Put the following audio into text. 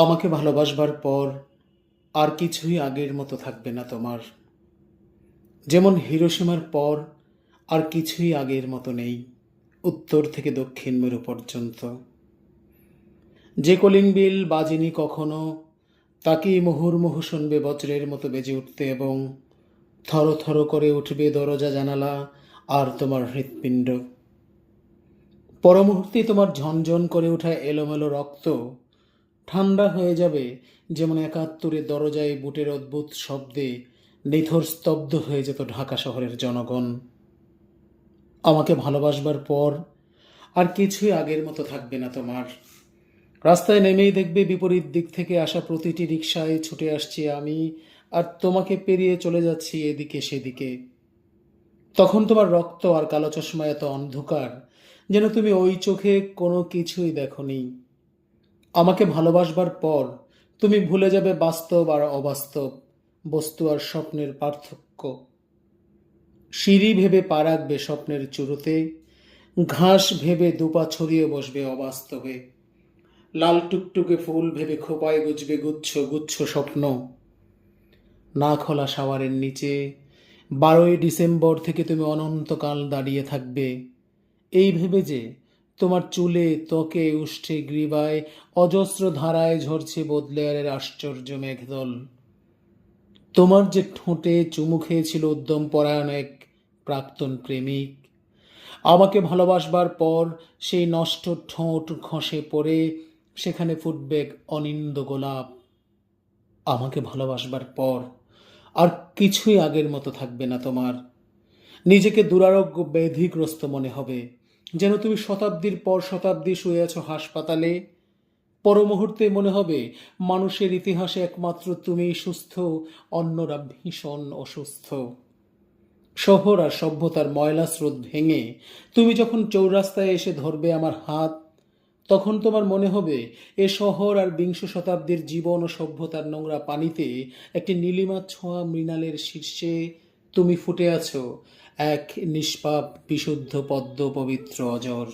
আমাকে ভালোবাসবার পর আর কিছুই আগের মতো থাকবে না তোমার। যেমন হিরোশিমার পর আর কিছুই আগের মতো নেই, উত্তর থেকে দক্ষিণ মেরু পর্যন্ত। যে কলিং বিল বাজেনি কখনো, তাকেই মুহুর্মুহু শুনবে বজ্রের মতো বেজে উঠতে, এবং থর থর করে উঠবে দরজা জানালা আর তোমার হৃৎপিণ্ড। পরমুহূর্তেই তোমার ঝনঝন করে ওঠা এলোমেলো রক্ত ঠান্ডা হয়ে যাবে, যেমন একাত্তরে দরজায় বুটের অদ্ভুত শব্দে নিথর স্তব্ধ হয়ে যেত ঢাকা শহরের জনগণ। আমাকে ভালোবাসবার পর আর কিছুই আগের মতো থাকবে না তোমার। রাস্তায় নেমেই দেখবে বিপরীত দিক থেকে আসা প্রতিটি রিকশায় ছুটে আসছি আমি, আর তোমাকে পেরিয়ে চলে যাচ্ছি এদিকে সেদিকে। তখন তোমার রক্ত আর কালো চশমা এত অন্ধকার, যেন তুমি ওই চোখে কোনো কিছুই দেখোনি। আমাকে ভালোবাসবার পর তুমি ভুলে যাবে বাস্তব আর অবাস্তব, বস্তু আর স্বপ্নের পার্থক্য। সিঁড়ি ভেবে পা রাখবে স্বপ্নের চুরোতে, ঘাস ভেবে দুপা ছড়িয়ে বসবে অবাস্তবে। লাল টুকটুকে ফুল ভেবে খোপায় গুজবে গুচ্ছ গুচ্ছ স্বপ্ন। না খোলা শাওয়ারের নিচে 12ই ডিসেম্বর থেকে তুমি অনন্তকাল দাঁড়িয়ে থাকবে, এই ভেবে যে তোমার চুলে, ত্বকে, উষ্ঠে, গ্রীবায় অজস্র ধারায় ঝরছে বদলেয়ারের আশ্চর্য মেঘদল। তোমার যে ঠোঁটে চুমু খেয়েছিল উদ্যম পরায়ণ এক প্রাক্তন প্রেমিক, আমাকে ভালোবাসবার পর সেই নষ্ট ঠোঁট খসে পড়ে সেখানে ফুটবে এক অনিন্দ গোলাপ। আমাকে ভালোবাসবার পর আর কিছুই আগের মতো থাকবে না তোমার। নিজেকে দুরারোগ্য ব্যাধিগ্রস্ত মনে হবে, যেন তুমি শতাব্দীর পর শতাব্দী শুয়ে আছো হাসপাতালে। পর মুহূর্তে মনে হবে মানুষের ইতিহাসে একমাত্র তুমিই সুস্থ, অন্যরা ভীষণ অসুস্থ। শহর আর সভ্যতার ময়লা স্রোত ভেঙে তুমি যখন চৌরাস্তায় এসে ধরবে আমার হাত, তখন তোমার মনে হবে এ শহর আর বিংশ শতাব্দীর জীবন ও সভ্যতার নোংরা পানিতে একটি নীলিমা ছোঁয়া মৃণালের শীর্ষে তুমি ফুটে আছো, এক নিষ্পাপ বিশুদ্ধ পদ্ম পবিত্র অজর।